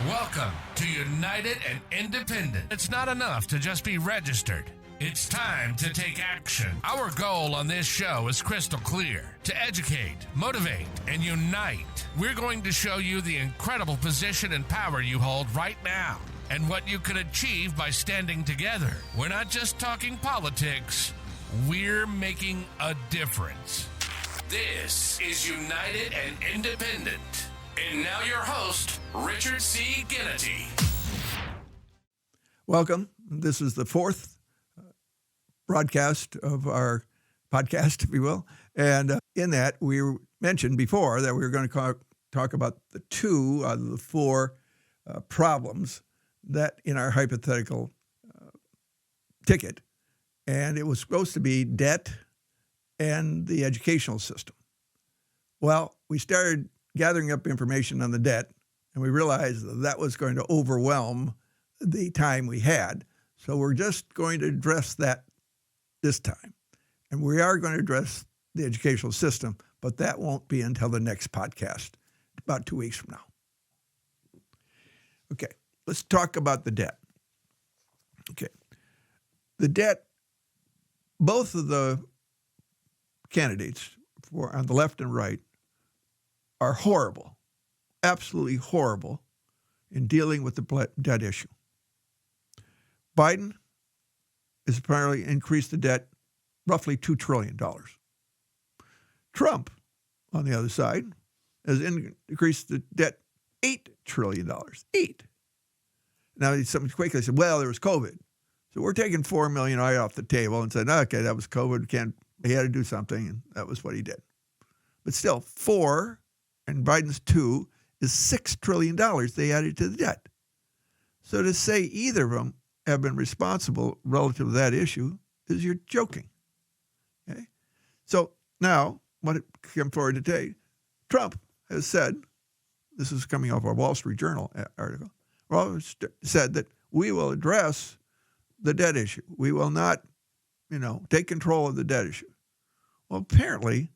Welcome to United and Independent. It's not enough to just be registered. It's time to take action. Our goal on this show is crystal clear: to educate, motivate, and unite. We're going to show you the incredible position and power you hold right now and what you can achieve by standing together. We're not just talking politics, we're making a difference. This is United and Independent. And now your host, Richard C. Ginnity. Welcome. This is the fourth broadcast of our podcast, if you will. And in that, we mentioned before that we were going to talk about the two out of the four problems that in our hypothetical ticket. And it was supposed to be debt and the educational system. Well, we started gathering up information on the debt, and we realized that was going to overwhelm the time we had. So we're just going to address that this time. And we are going to address the educational system, but that won't be until the next podcast, about 2 weeks from now. Okay, let's talk about the debt. Okay, the debt, both of the candidates on the left and right are horrible, absolutely horrible in dealing with the debt issue. Biden has apparently increased the debt roughly $2 trillion. Trump, on the other side, has increased the debt $8 trillion. Now, somebody quickly said, well, there was COVID. So we're taking $4 million right off the table and said, okay, that was COVID. He had to do something, and that was what he did. But still, 4 and Biden's 2 is $6 trillion they added to the debt. So to say either of them have been responsible relative to that issue is you're joking. Okay? So now, what it came forward today, Trump has said, this is coming off a Wall Street Journal article, said that we will address the debt issue. We will not, take control of the debt issue. Well, apparently,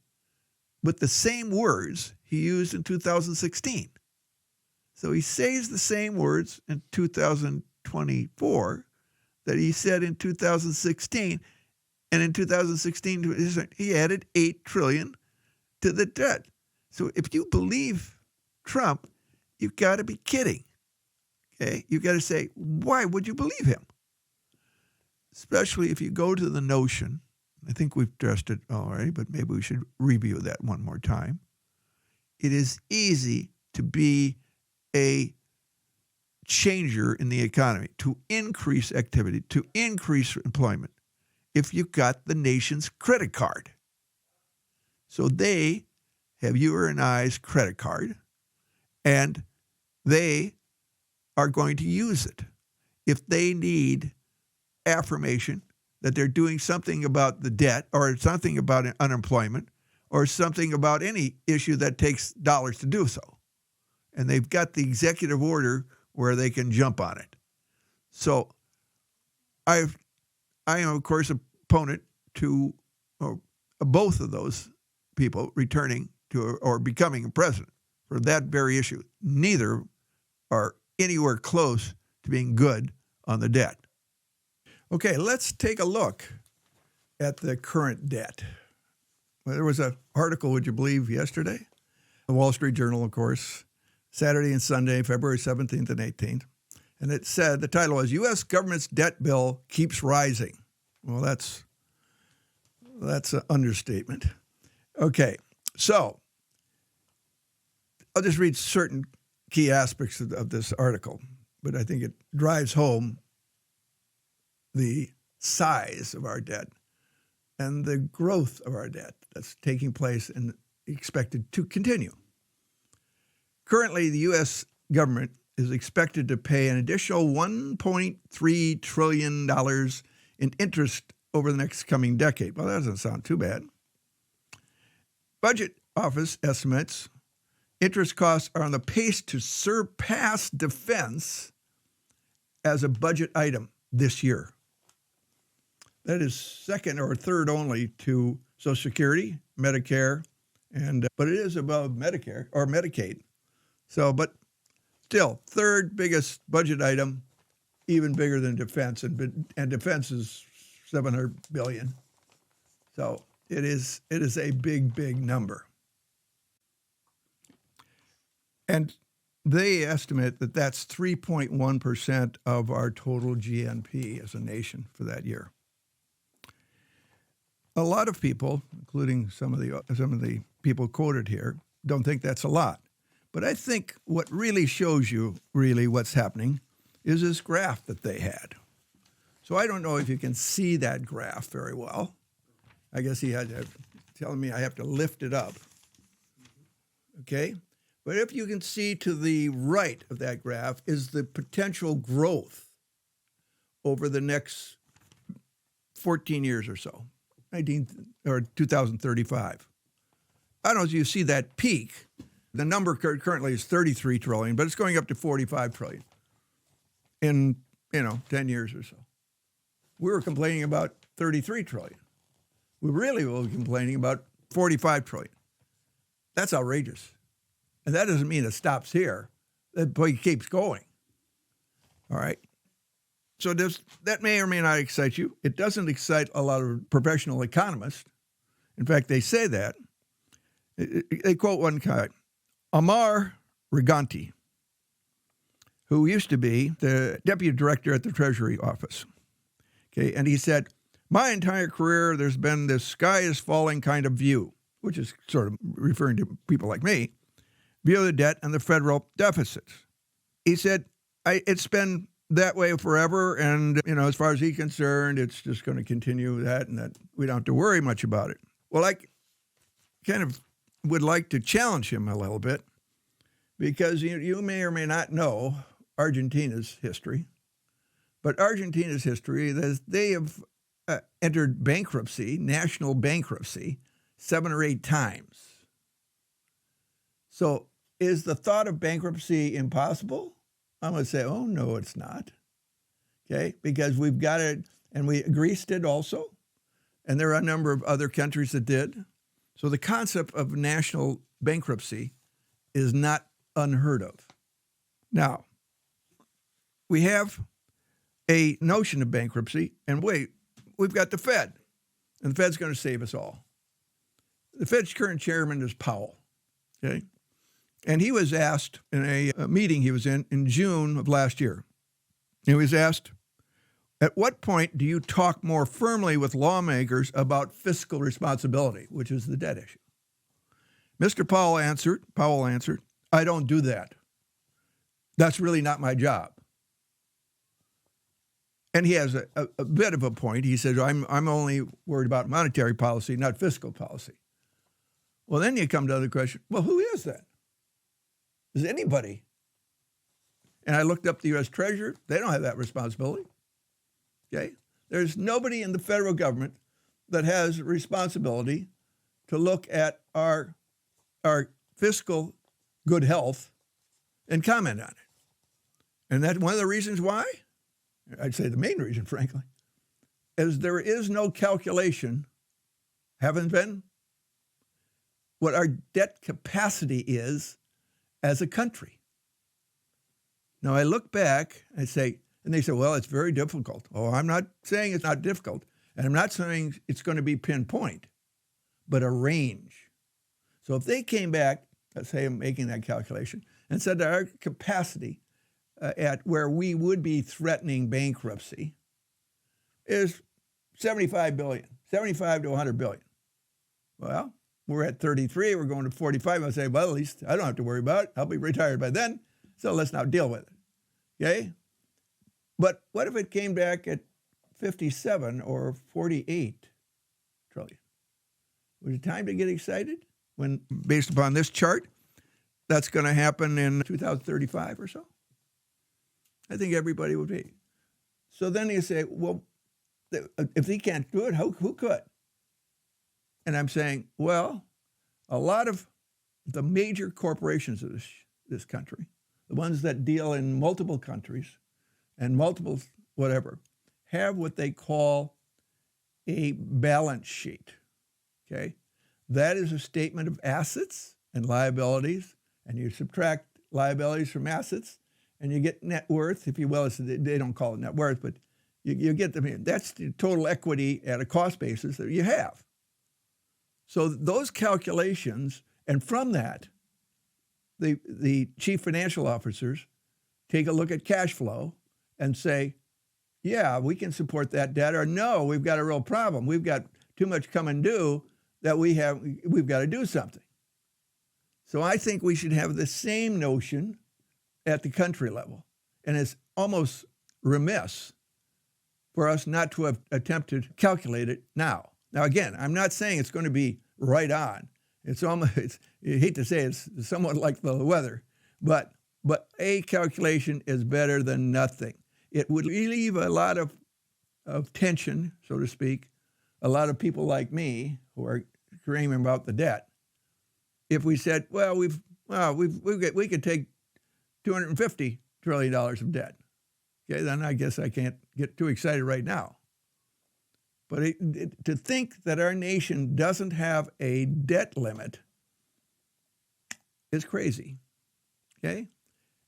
with the same words he used in 2016. So he says the same words in 2024 that he said in 2016. And in 2016, he added $8 trillion to the debt. So if you believe Trump, you've got to be kidding. Okay? You've got to say, why would you believe him? Especially if you go to the notion, I think we've addressed it already, but maybe we should review that one more time. It is easy to be a changer in the economy, to increase activity, to increase employment, if you've got the nation's credit card. So they have your and I's credit card, and they are going to use it. If they need affirmation that they're doing something about the debt or something about unemployment or something about any issue that takes dollars to do so. And they've got the executive order where they can jump on it. So I am, of course, opponent to both of those people returning to or becoming a president for that very issue. Neither are anywhere close to being good on the debt. Okay, let's take a look at the current debt. Well, there was an article, would you believe, yesterday, the Wall Street Journal, of course, Saturday and Sunday, February 17th and 18th. And it said, the title was, U.S. Government's Debt Bill Keeps Rising. Well, that's an understatement. Okay, so I'll just read certain key aspects of this article, but I think it drives home the size of our debt and the growth of our debt that's taking place and expected to continue. Currently, the U.S. government is expected to pay an additional $1.3 trillion in interest over the next coming decade. Well, that doesn't sound too bad. Budget Office estimates interest costs are on the pace to surpass defense as a budget item this year. That is second or third only to Social Security, Medicare, but it is above Medicare or Medicaid. So Still, third biggest budget item, even bigger than defense, and defense is $700 billion. So it is a big number. And they estimate that that's 3.1% of our total GNP as a nation for that year. A lot of people, including some of the people quoted here, don't think that's a lot. But I think what really shows you really what's happening is this graph that they had. So I don't know if you can see that graph very well. I guess he had telling me I have to lift it up. Okay? But if you can see to the right of that graph is the potential growth over the next 14 years or so, 2035. I don't know if you see that peak. The number currently is 33 trillion, but it's going up to 45 trillion in 10 years or so. We were complaining about 33 trillion. We really will be complaining about 45 trillion. That's outrageous. And that doesn't mean it stops here. That keeps going. All right? So that may or may not excite you. It doesn't excite a lot of professional economists. In fact, they say that. They quote one guy, Amar Riganti, who used to be the deputy director at the Treasury Office. Okay, and he said, my entire career, there's been this sky is falling kind of view, which is sort of referring to people like me, view of the debt and the federal deficits. He said, it's been that way forever, and as far as he's concerned, it's just going to continue that, and that we don't have to worry much about it. Well, I kind of would like to challenge him a little bit, because you may or may not know Argentina's history, but Argentina's history is they have entered bankruptcy, national bankruptcy, 7 or 8 times. So is the thought of bankruptcy impossible? I'm going to say, oh, no, it's not. Okay, because we've got it, and Greece did also, and there are a number of other countries that did. So the concept of national bankruptcy is not unheard of. Now, we have a notion of bankruptcy, and we've got the Fed, and the Fed's going to save us all. The Fed's current chairman is Powell, okay? And he was asked in a meeting he was in June of last year. He was asked, at what point do you talk more firmly with lawmakers about fiscal responsibility, which is the debt issue? Mr. Powell answered, I don't do that. That's really not my job. And he has a bit of a point. He said, I'm only worried about monetary policy, not fiscal policy. Well, then you come to the question, well, who is that? Is anybody? And I looked up the U.S. Treasurer. They don't have that responsibility. Okay? There's nobody in the federal government that has responsibility to look at our fiscal good health and comment on it. And that's one of the reasons why, I'd say the main reason, frankly, is there is no calculation, haven't been, what our debt capacity is as a country. Now, I look back, and they say, well, it's very difficult. Oh, I'm not saying it's not difficult, and I'm not saying it's going to be pinpoint, but a range. So if they came back, let's say I'm making that calculation, and said that our capacity at where we would be threatening bankruptcy is 75 billion, 75 to 100 billion. Well, we're at 33, we're going to 45. I'll say, well, at least I don't have to worry about it. I'll be retired by then, so let's now deal with it, okay? But what if it came back at 57 or 48 trillion? Was it time to get excited when, based upon this chart, that's going to happen in 2035 or so? I think everybody would be. So then you say, well, if he can't do it, who could? And I'm saying, well, a lot of the major corporations of this country, the ones that deal in multiple countries and multiple whatever, have what they call a balance sheet, okay? That is a statement of assets and liabilities, and you subtract liabilities from assets, and you get net worth, if you will. They don't call it net worth, but you get them. That's the total equity at a cost basis that you have. So those calculations, and from that, the chief financial officers take a look at cash flow and say, yeah, we can support that debt, or no, we've got a real problem. We've got too much coming due that we've got to do something. So I think we should have the same notion at the country level. And it's almost remiss for us not to have attempted to calculate it now. Now, again, I'm not saying it's going to be right on. It's almost, you hate to say it's somewhat like the weather, but a calculation is better than nothing. It would leave a lot of tension, so to speak, a lot of people like me who are screaming about the debt. If we said, well, we could take $250 trillion of debt. Okay, then I guess I can't get too excited right now. But to think that our nation doesn't have a debt limit is crazy. Okay,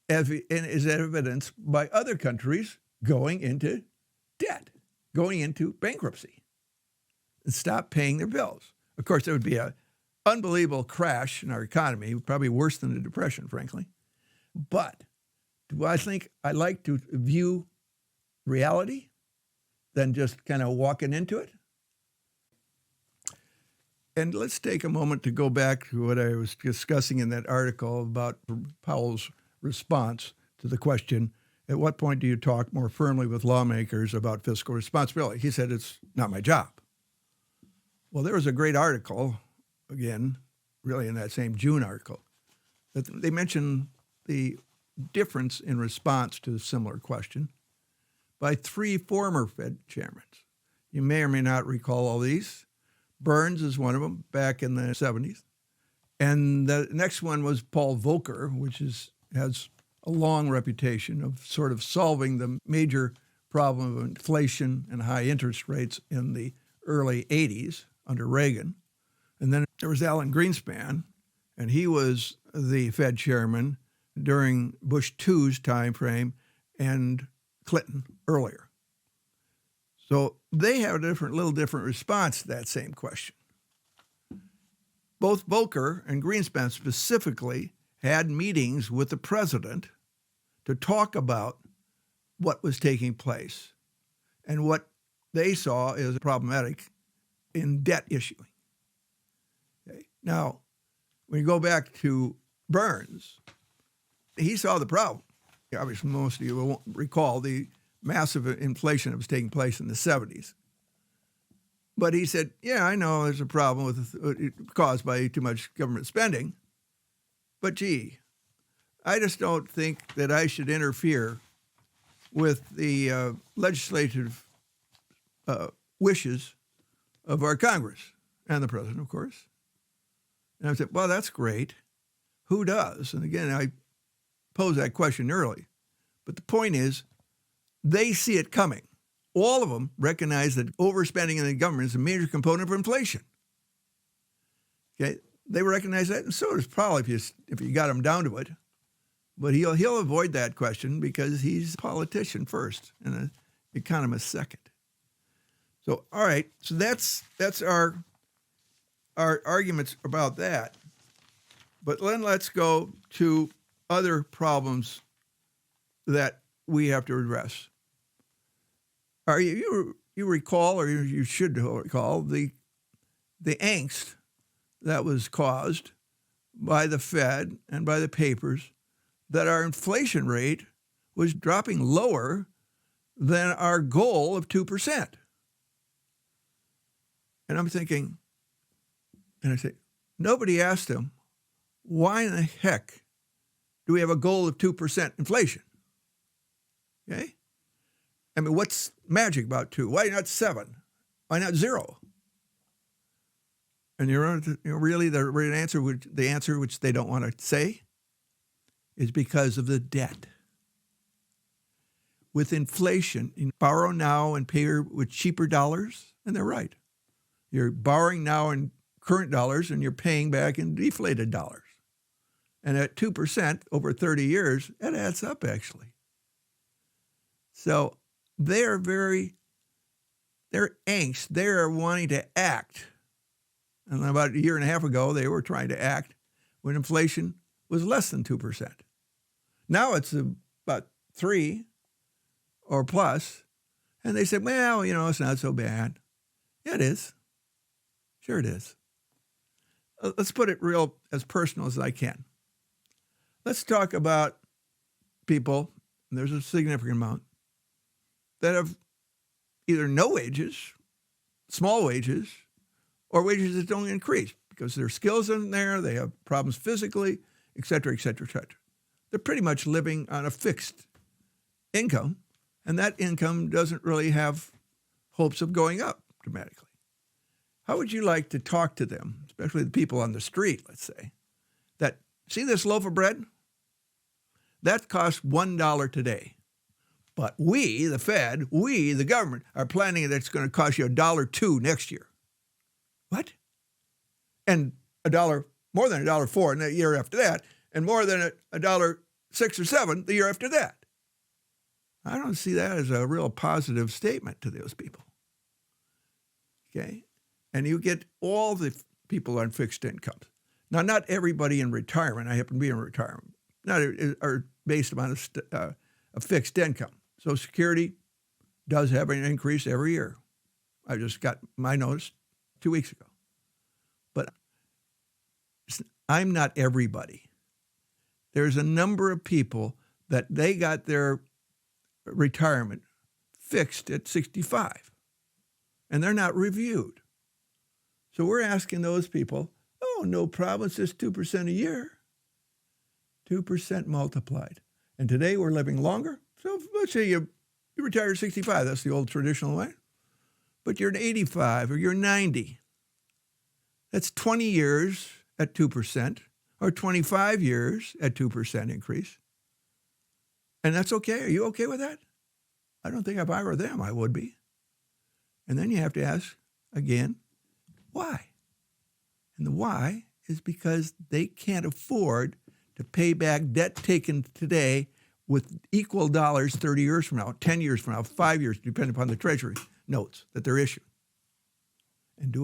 and is evidenced by other countries going into debt, going into bankruptcy, and stop paying their bills. Of course, there would be an unbelievable crash in our economy, probably worse than the Depression, frankly. But do I think I like to view reality than just kind of walking into it? And let's take a moment to go back to what I was discussing in that article about Powell's response to the question, at what point do you talk more firmly with lawmakers about fiscal responsibility? He said, it's not my job. Well, there was a great article, again, really in that same June article, that they mentioned the difference in response to a similar question by 3 former Fed chairmen. You may or may not recall all these. Burns is one of them, back in the 70s. And the next one was Paul Volcker, which has a long reputation of sort of solving the major problem of inflation and high interest rates in the early 80s under Reagan. And then there was Alan Greenspan, and he was the Fed chairman during Bush II's time frame and Clinton earlier. So they have a little different response to that same question. Both Volcker and Greenspan specifically had meetings with the president to talk about what was taking place and what they saw as problematic in debt issuing. Okay. Now, when you go back to Burns, he saw the problem. Obviously, most of you won't recall the massive inflation that was taking place in the 70s. But he said, yeah, I know there's a problem caused by too much government spending, but gee, I just don't think that I should interfere with the legislative wishes of our Congress and the president, of course. And I said, well, that's great. Who does? And again, I posed that question early. But the point is, they see it coming. All of them recognize that overspending in the government is a major component of inflation. Okay, they recognize that, and so does Powell if you got him down to it. But he'll avoid that question because he's a politician first and an economist second. So, all right, so that's our arguments about that. But then let's go to other problems that we have to address. You recall, or you should recall, the angst that was caused by the Fed and by the papers that our inflation rate was dropping lower than our goal of 2%. And I'm thinking, and I say, nobody asked them, why in the heck do we have a goal of 2% inflation? Okay? I mean, what's magic about 2? Why not 7? Why not 0? And really the answer which they don't want to say is because of the debt. With inflation, you borrow now and pay with cheaper dollars, and they're right. You're borrowing now in current dollars and you're paying back in deflated dollars. And at 2% over 30 years, that adds up actually. So they're angst. They're wanting to act. And about a year and a half ago, they were trying to act when inflation was less than 2%. Now it's about 3 or plus. And they said, well, it's not so bad. Yeah, it is. Sure it is. Let's put it real as personal as I can. Let's talk about people, and there's a significant amount, that have either no wages, small wages, or wages that don't increase because their skills aren't there, they have problems physically, et cetera, et cetera, et cetera. They're pretty much living on a fixed income, and that income doesn't really have hopes of going up dramatically. How would you like to talk to them, especially the people on the street, let's say, that, see this loaf of bread? That costs $1 today. But we, the Fed, we, the government, are planning that it's going to cost you $1.02 next year. What? And more than $1.04 in the year after that, and more than $1.06 or $1.07 the year after that. I don't see that as a real positive statement to those people. Okay? And you get all the people on fixed incomes. Now, not everybody in retirement, I happen to be in retirement, are based upon a fixed income. Social Security does have an increase every year. I just got my notice 2 weeks ago. But I'm not everybody. There's a number of people that they got their retirement fixed at 65, and they're not reviewed. So we're asking those people, oh, no problem, it's just 2% a year. 2% multiplied. And today we're living longer. So let's say you retire at 65. That's the old traditional way. But you're at 85 or you're 90. That's 20 years at 2% or 25 years at 2% increase. And that's okay. Are you okay with that? I don't think if I were them, I would be. And then you have to ask again, why? And the why is because they can't afford to pay back debt taken today with equal dollars 30 years from now, 10 years from now, 5 years, depending upon the Treasury notes that they're issuing. And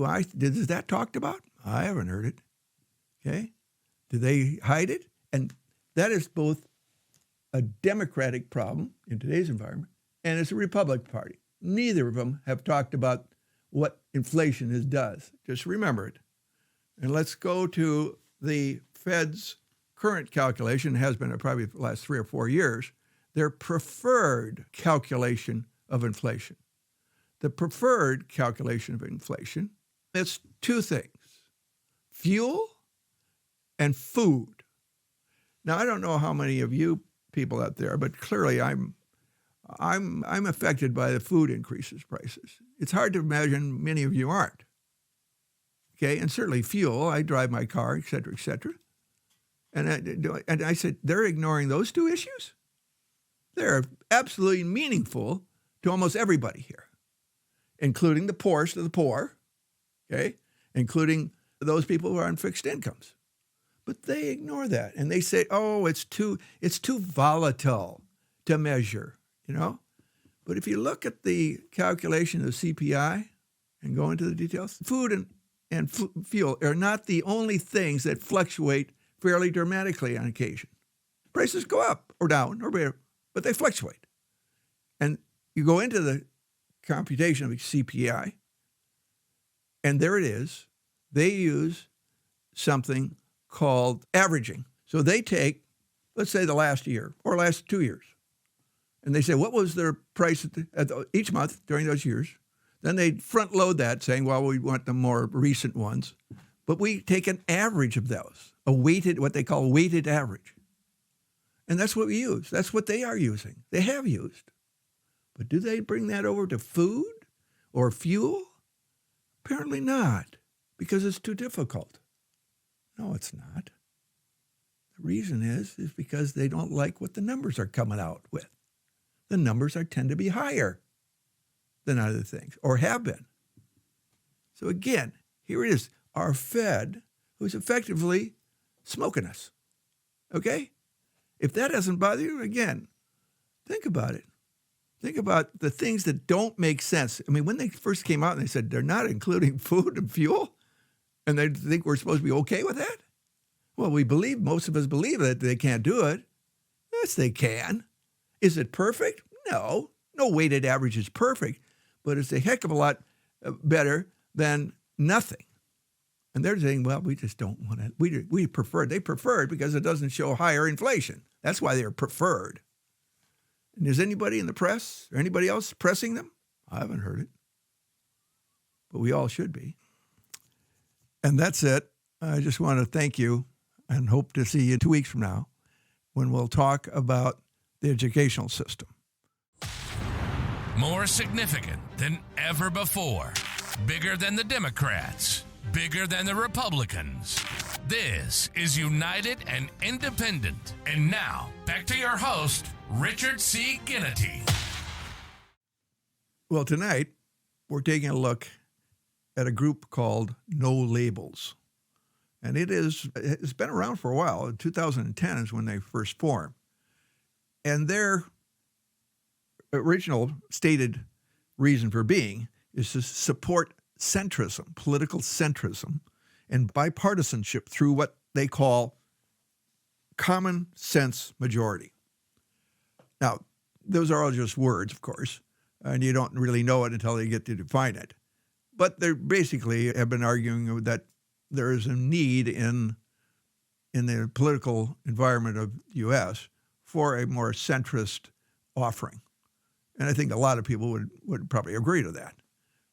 is that talked about? I haven't heard it. Okay? Do they hide it? And that is both a Democratic problem in today's environment, and it's a Republican Party. Neither of them have talked about what inflation does. Just remember it. And let's go to the Fed's current calculation, has been probably for the last 3 or 4 years, their preferred calculation of inflation. The preferred calculation of inflation, it's 2 things, fuel and food. Now, I don't know how many of you people out there, but clearly I'm affected by the food increases prices. It's hard to imagine many of you aren't. Okay, and certainly fuel, I drive my car, et cetera, et cetera. And I said, they're ignoring those 2 issues? They're absolutely meaningful to almost everybody here, including the poorest of the poor, okay, including those people who are on fixed incomes. But they ignore that, and they say, oh, it's too volatile to measure, But if you look at the calculation of CPI and go into the details, food and fuel are not the only things that fluctuate fairly dramatically on occasion. Prices go up or down, but they fluctuate. And you go into the computation of CPI, and there it is. They use something called averaging. So they take, let's say, the last year or last 2 years, and they say, what was their price each month during those years? Then they front load that, saying, well, we want the more recent ones. But we take an average of those, what they call weighted average. And that's what we use. That's what they are using. They have used. But do they bring that over to food or fuel? Apparently not, because it's too difficult. No, it's not. The reason is because they don't like what the numbers are coming out with. The numbers tend to be higher than other things, or have been. So again, here it is. Our Fed, who's effectively smoking us. Okay? If that doesn't bother you, again, think about it. Think about the things that don't make sense. I mean, when they first came out and they said they're not including food and fuel, and they think we're supposed to be okay with that? Well, most of us believe that they can't do it. Yes, they can. Is it perfect? No. No weighted average is perfect, but it's a heck of a lot better than nothing. And they're saying, well, we just don't want it. We prefer it. They prefer it because it doesn't show higher inflation. That's why they're preferred. And is anybody in the press or anybody else pressing them? I haven't heard it. But we all should be. And that's it. I just want to thank you and hope to see you 2 weeks from now when we'll talk about the educational system. More significant than ever before. Bigger than the Democrats. Bigger than the Republicans. This is United and Independent. And now, back to your host, Richard C. Ginnity. Well, tonight, we're taking a look at a group called No Labels. And it's been around for a while. 2010 is when they first formed. And their original stated reason for being is to support centrism, political centrism, and bipartisanship through what they call common sense majority. Now, those are all just words, of course, and you don't really know it until you get to define it. But they basically have been arguing that there is a need in the political environment of the U.S. for a more centrist offering. And I think a lot of people would probably agree to that.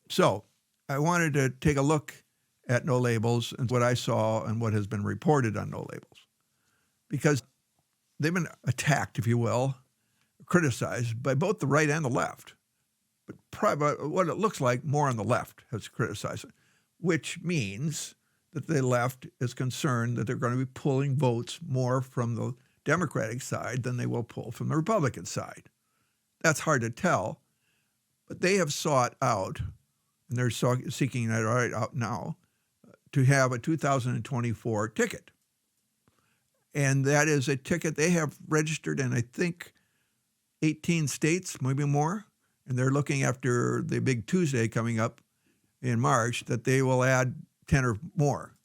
So I wanted to take a look at No Labels and what I saw and what has been reported on No Labels. Because they've been attacked, if you will, criticized by both the right and the left. But probably what it looks like, more on the left has criticized it, which means that the left is concerned that they're going to be pulling votes more from the Democratic side than they will pull from the Republican side. That's hard to tell, but they have sought out, and they're seeking that right out now, to have a 2024 ticket. And that is a ticket they have registered in, I think, 18 states, maybe more. And they're looking after the big Tuesday coming up in March that they will add 10 or more.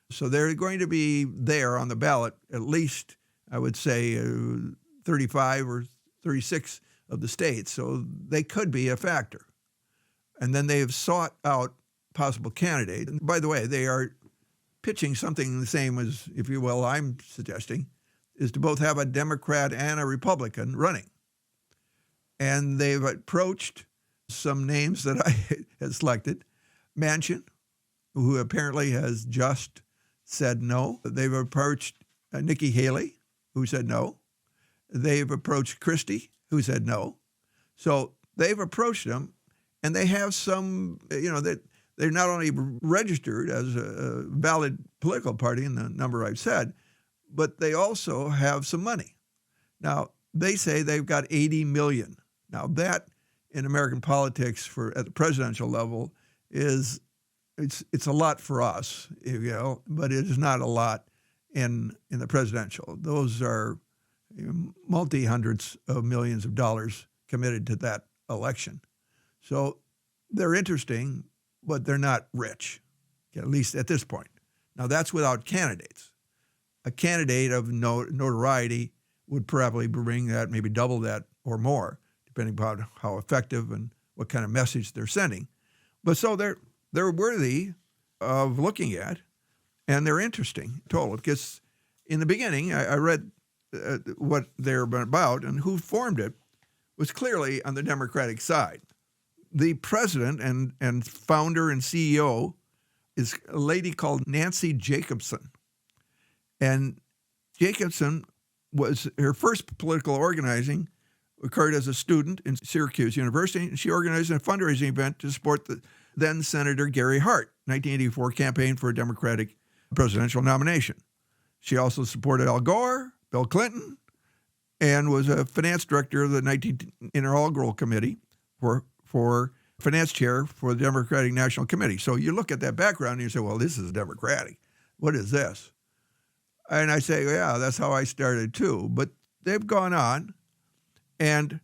So they're going to be there on the ballot, at least, I would say, 35 or 36 of the states. So they could be a factor. And then they have sought out possible candidates. And by the way, they are pitching something the same as, if you will, I'm suggesting, is to both have a Democrat and a Republican running. And they've approached some names that I had selected. Manchin, who apparently has just said no. They've approached Nikki Haley, who said no. They've approached Christie, who said no. So they've approached them, and they have some, that they're not only registered as a valid political party in the number I've said, but they also have some money. Now, they say they've got 80 million. Now, that in American politics at the presidential level it's a lot for us, but it is not a lot in the presidential. Those are multi-hundreds of millions of dollars committed to that election. So they're interesting, but they're not rich, at least at this point. Now, that's without candidates. A candidate of notoriety would probably bring that, maybe double that or more, depending upon how effective and what kind of message they're sending. But so they're worthy of looking at, and they're interesting total. Because in the beginning, I read what they're about, and who formed it was clearly on the Democratic side. The president and founder and CEO is a lady called Nancy Jacobson. And Jacobson her first political organizing occurred as a student in Syracuse University, and she organized a fundraising event to support the then Senator Gary Hart, 1984 campaign for a Democratic presidential nomination. She also supported Al Gore, Bill Clinton, and was a finance director of the Inaugural Committee for finance chair for the Democratic National Committee. So you look at that background and you say, well, this is Democratic. What is this? And I say, yeah, that's how I started too. But they've gone on, and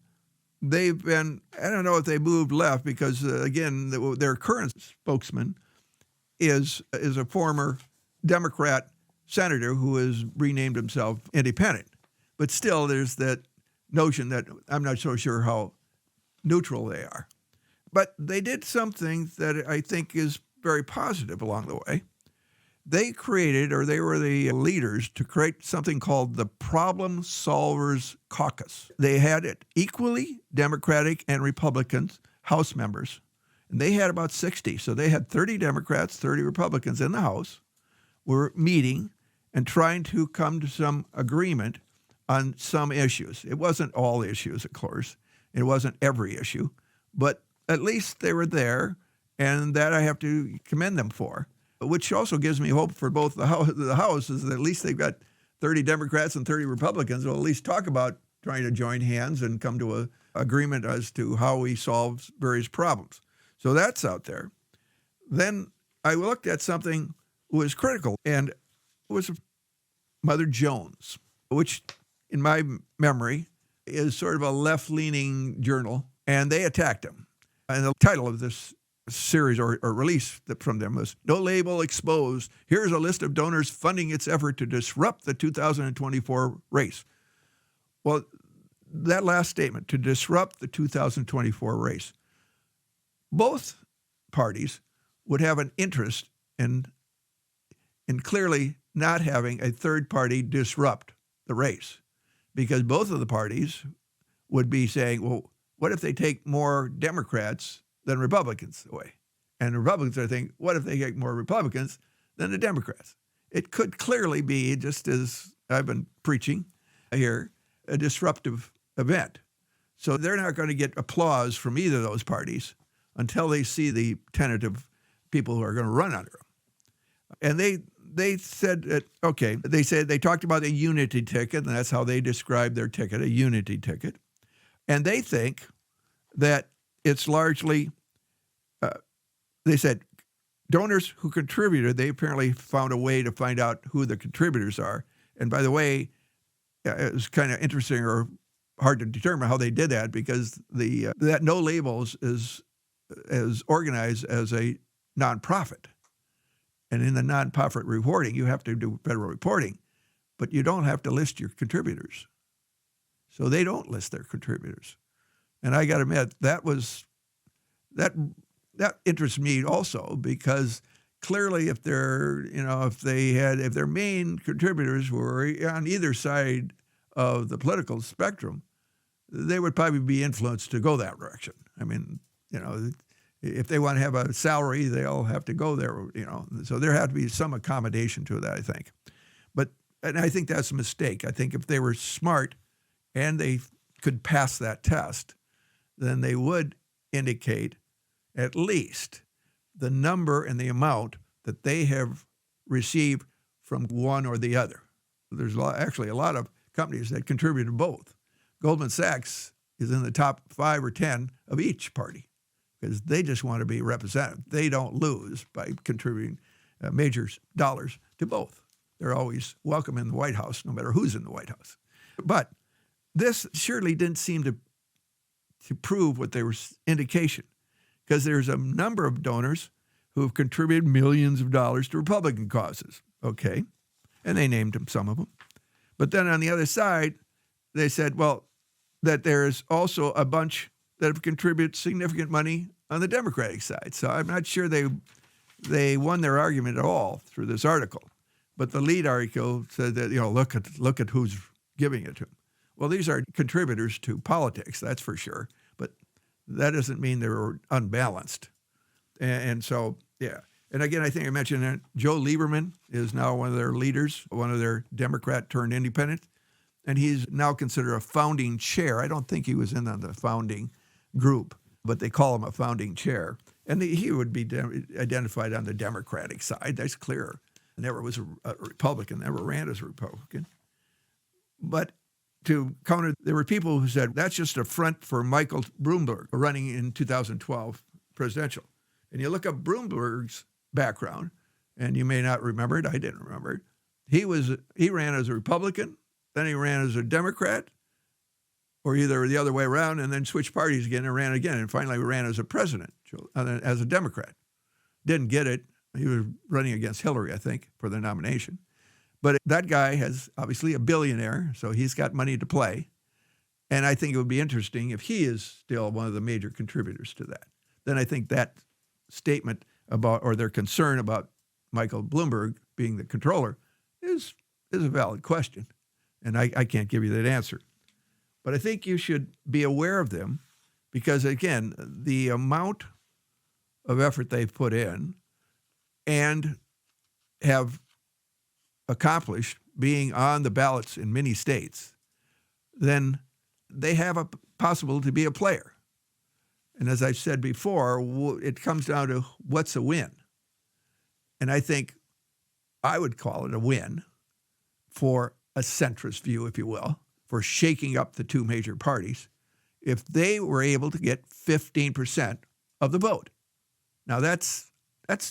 they've been, I don't know if they moved left because, again, their current spokesman is a former Democrat senator who has renamed himself independent. But still, there's that notion that I'm not so sure how neutral they are. But they did something that I think is very positive along the way. They created, or they were the leaders to create something called the Problem Solvers Caucus. They had it equally Democratic and Republicans, House members, and they had about 60. So they had 30 Democrats, 30 Republicans in the House, were meeting and trying to come to some agreement on some issues. It wasn't all issues, of course. It wasn't every issue, but at least they were there, and that I have to commend them for, which also gives me hope for both the House is that at least they've got 30 Democrats and 30 Republicans who will at least talk about trying to join hands and come to an agreement as to how we solve various problems. So that's out there. Then I looked at something that was critical, and it was Mother Jones, which in my memory is sort of a left-leaning journal, and they attacked him. And the title of this series or release from them was No Label Exposed. Here's a list of donors funding its effort to disrupt the 2024 race. Well, that last statement, to disrupt the 2024 race, both parties would have an interest in clearly not having a third party disrupt the race, because both of the parties would be saying, well, what if they take more Democrats than Republicans away? And the Republicans are thinking, what if they take more Republicans than the Democrats? It could clearly be, just as I've been preaching here, a disruptive event. So they're not going to get applause from either of those parties until they see the tentative people who are going to run under them. And they said that, okay, they talked about a unity ticket, and that's how they described their ticket, a unity ticket. And they think that it's largely, they said, donors who contributed, they apparently found a way to find out who the contributors are. And by the way, it was kind of interesting or hard to determine how they did that, because that No Labels is organized as a nonprofit. And in the nonprofit reporting, you have to do federal reporting, but you don't have to list your contributors. So they don't list their contributors. And I got to admit, that interests me also, because clearly if their main contributors were on either side of the political spectrum, they would probably be influenced to go that direction. I mean, if they want to have a salary, they'll have to go there, So there had to be some accommodation to that, I think. And I think that's a mistake. I think if they were smart and they could pass that test, then they would indicate at least the number and the amount that they have received from one or the other. There's actually a lot of companies that contribute to both. Goldman Sachs is in the top 5 or 10 of each party, because they just want to be represented. They don't lose by contributing major dollars to both. They're always welcome in the White House, no matter who's in the White House. But this surely didn't seem to prove what there was indication, because there's a number of donors who have contributed millions of dollars to Republican causes, okay? And they named them, some of them. But then on the other side, they said, well, that there's also a bunch that have contributed significant money on the Democratic side. So I'm not sure they won their argument at all through this article. But the lead article said that, look at who's giving it to them. Well, these are contributors to politics, that's for sure. But that doesn't mean they're unbalanced. And so, yeah. And again, I think I mentioned that Joe Lieberman is now one of their leaders, one of their Democrat turned independent. And he's now considered a founding chair. I don't think he was in on the founding group, but they call him a founding chair. And he would be identified on the Democratic side. That's clear. Never was a Republican, never ran as a Republican. But to counter, there were people who said, that's just a front for Michael Bloomberg running in 2012 presidential. And you look up Bloomberg's background, and you may not remember it, I didn't remember it, He ran as a Republican, then he ran as a Democrat, or either the other way around, and then switched parties again and ran again, and finally ran as a president, as a Democrat. Didn't get it. He was running against Hillary, I think, for the nomination. But that guy has obviously a billionaire, so he's got money to play. And I think it would be interesting if he is still one of the major contributors to that. Then I think that statement about, or their concern about Michael Bloomberg being the controller is a valid question. And I can't give you that answer. But I think you should be aware of them because, again, the amount of effort they've put in and have accomplished being on the ballots in many states, then they have a possible to be a player. And as I've said before, it comes down to what's a win. And I think I would call it a win for a centrist view, if you will, for shaking up the two major parties, if they were able to get 15% of the vote. Now that's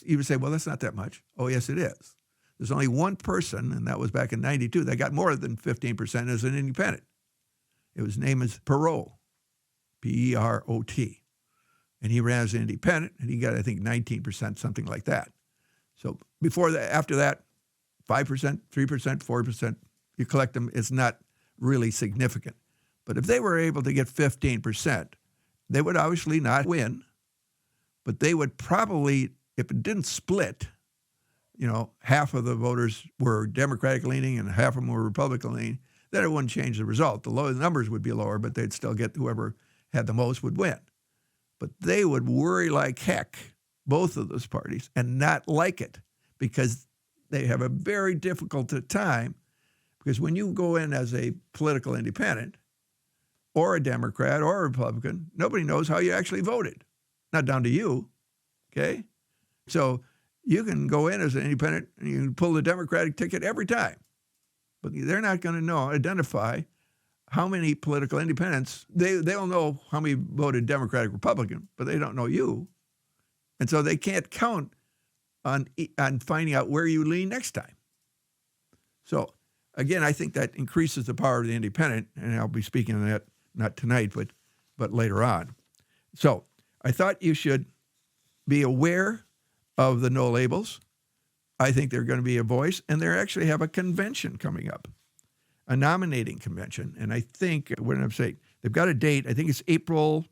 you would say, well, that's not that much. Oh, yes, it is. There's only one person, and that was back in 92, that got more than 15% as an independent. His name is Perot, P-E-R-O-T. And he ran as an independent, and he got, I think, 19%, something like that. So before that, after that, 5%, 3%, 4%, you collect them, it's not really significant. But if they were able to get 15%, they would obviously not win, but they would probably, if it didn't split, half of the voters were Democratic leaning and half of them were Republican leaning, then it wouldn't change the result. The numbers would be lower, but they'd still get whoever had the most would win. But they would worry like heck, both of those parties, and not like it because they have a very difficult time. Because when you go in as a political independent or a Democrat or a Republican, nobody knows how you actually voted. Not down to you, okay? So you can go in as an independent and you can pull the Democratic ticket every time. But they're not going to identify how many political independents. They'll know how many voted Democratic, Republican, but they don't know you. And so they can't count on finding out where you lean next time. So again, I think that increases the power of the independent, and I'll be speaking on that not tonight, but later on. So I thought you should be aware of the no labels. I think they're going to be a voice, and they actually have a convention coming up, a nominating convention. And I think, what I'm saying, they've got a date. I think it's April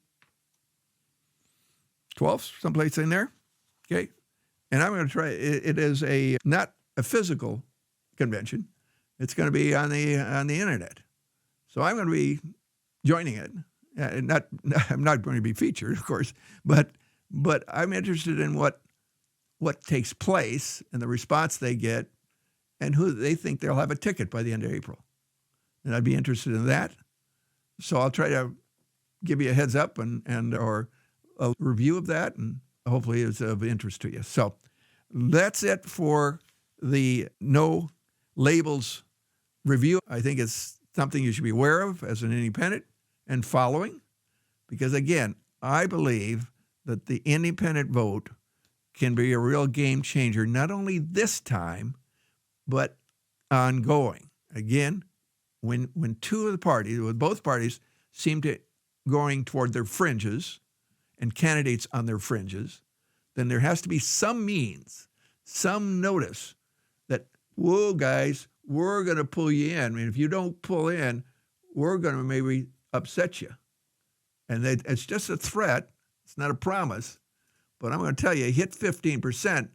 12th, someplace in there. Okay. And I'm going to try, it is not a physical convention. It's going to be on the internet. So I'm going to be joining it. I'm not going to be featured, of course, but I'm interested in what takes place and the response they get and who they think they'll have a ticket by the end of April. And I'd be interested in that. So I'll try to give you a heads up or a review of that, and hopefully it's of interest to you. So that's it for the No Labels review. I think it's something you should be aware of as an independent and following, because again, I believe that the independent vote can be a real game changer, not only this time, but ongoing. Again, when both parties seem to going toward their fringes and candidates on their fringes, then there has to be some means, some notice that, whoa, guys, we're going to pull you in. I mean, if you don't pull in, we're going to maybe upset you. And it's just a threat. It's not a promise. But I'm going to tell you, hit 15%,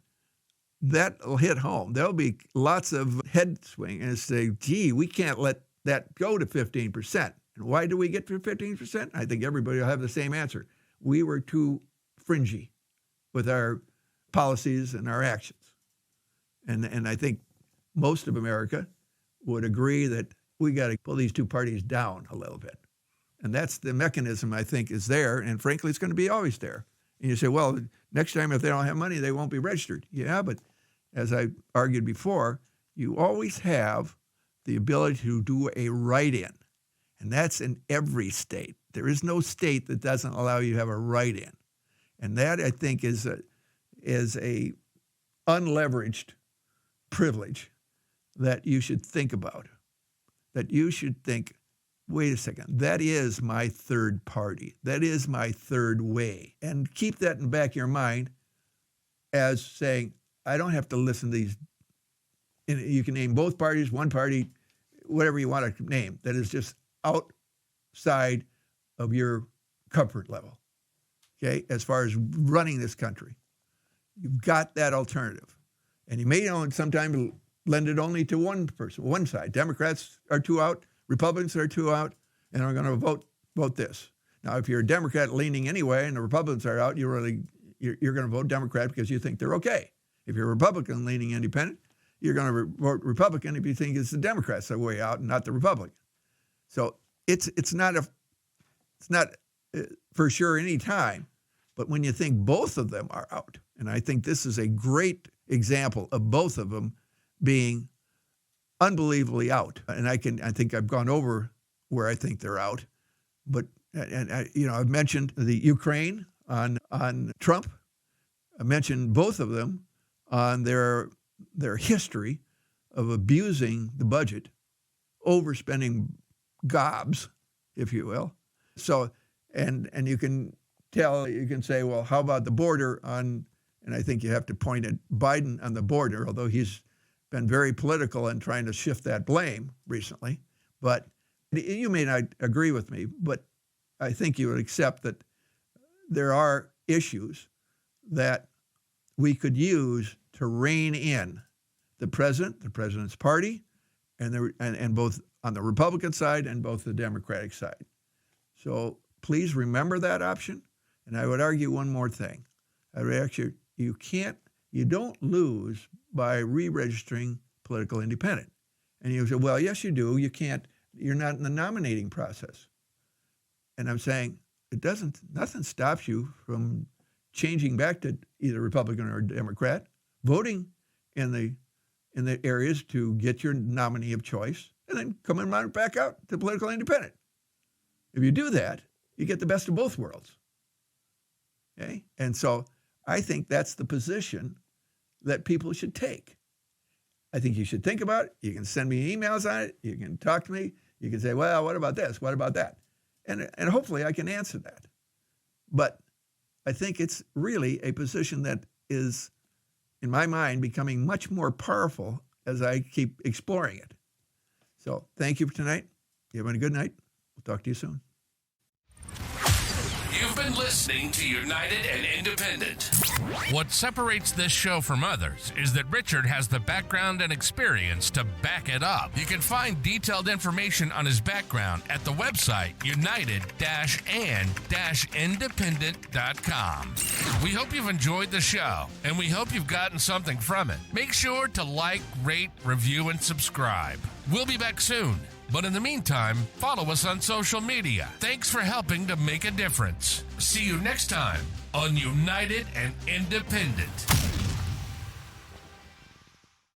that'll hit home. There'll be lots of head swing and say, gee, we can't let that go to 15%. And why do we get to 15%? I think everybody will have the same answer. We were too fringy with our policies and our actions. And I think most of America would agree that we got to pull these two parties down a little bit. And that's the mechanism I think is there. And frankly, it's going to be always there. And you say, well, next time if they don't have money, they won't be registered. Yeah, but as I argued before, you always have the ability to do a write-in. And that's in every state. There is no state that doesn't allow you to have a write-in. And that, I think, is a unleveraged privilege that you should think about, that you should think, wait a second, that is my third party. That is my third way. And keep that in the back of your mind as saying, I don't have to listen to these. And you can name both parties, one party, whatever you want to name, that is just outside of your comfort level, okay, as far as running this country. You've got that alternative. And you may sometimes lend it only to one person, one side. Democrats are two out, Republicans are two out, and are going to vote this. Now, if you're a Democrat leaning anyway and the Republicans are out, you're going to vote Democrat because you think they're okay. If you're a Republican leaning independent, you're going to vote Republican if you think it's the Democrats that are way out and not the Republican. So it's not for sure any time, but when you think both of them are out, and I think this is a great example of both of them being unbelievably out. And I think I've gone over where I think they're out, but I've mentioned the Ukraine on Trump. I mentioned both of them on their history of abusing the budget, overspending gobs, if you will. So, and you can say, well, how about the border and I think you have to point at Biden on the border, although he's been very political in trying to shift that blame recently. But you may not agree with me, but I think you would accept that there are issues that we could use to rein in the president's party, and both on the Republican side and both the Democratic side. So please remember that option. And I would argue one more thing. I would argue you don't lose by re-registering political independent. And you say, well, yes, you do. You're not in the nominating process. And I'm saying nothing stops you from changing back to either Republican or Democrat, voting in the areas to get your nominee of choice, and then coming right back out to political independent. If you do that, you get the best of both worlds. Okay? And so I think that's the position that people should take. I think you should think about it. You can send me emails on it. You can talk to me. You can say, well, what about this? What about that? And hopefully I can answer that. But I think it's really a position that is, in my mind, becoming much more powerful as I keep exploring it. So thank you for tonight. You having a good night. We'll talk to you soon. You've been listening to United and Independent. What separates this show from others is that Richard has the background and experience to back it up. You can find detailed information on his background at the website united-and-independent.com. We hope you've enjoyed the show, and we hope you've gotten something from it. Make sure to like, rate, review, and subscribe. We'll be back soon. But in the meantime, follow us on social media. Thanks for helping to make a difference. See you next time on United and Independent.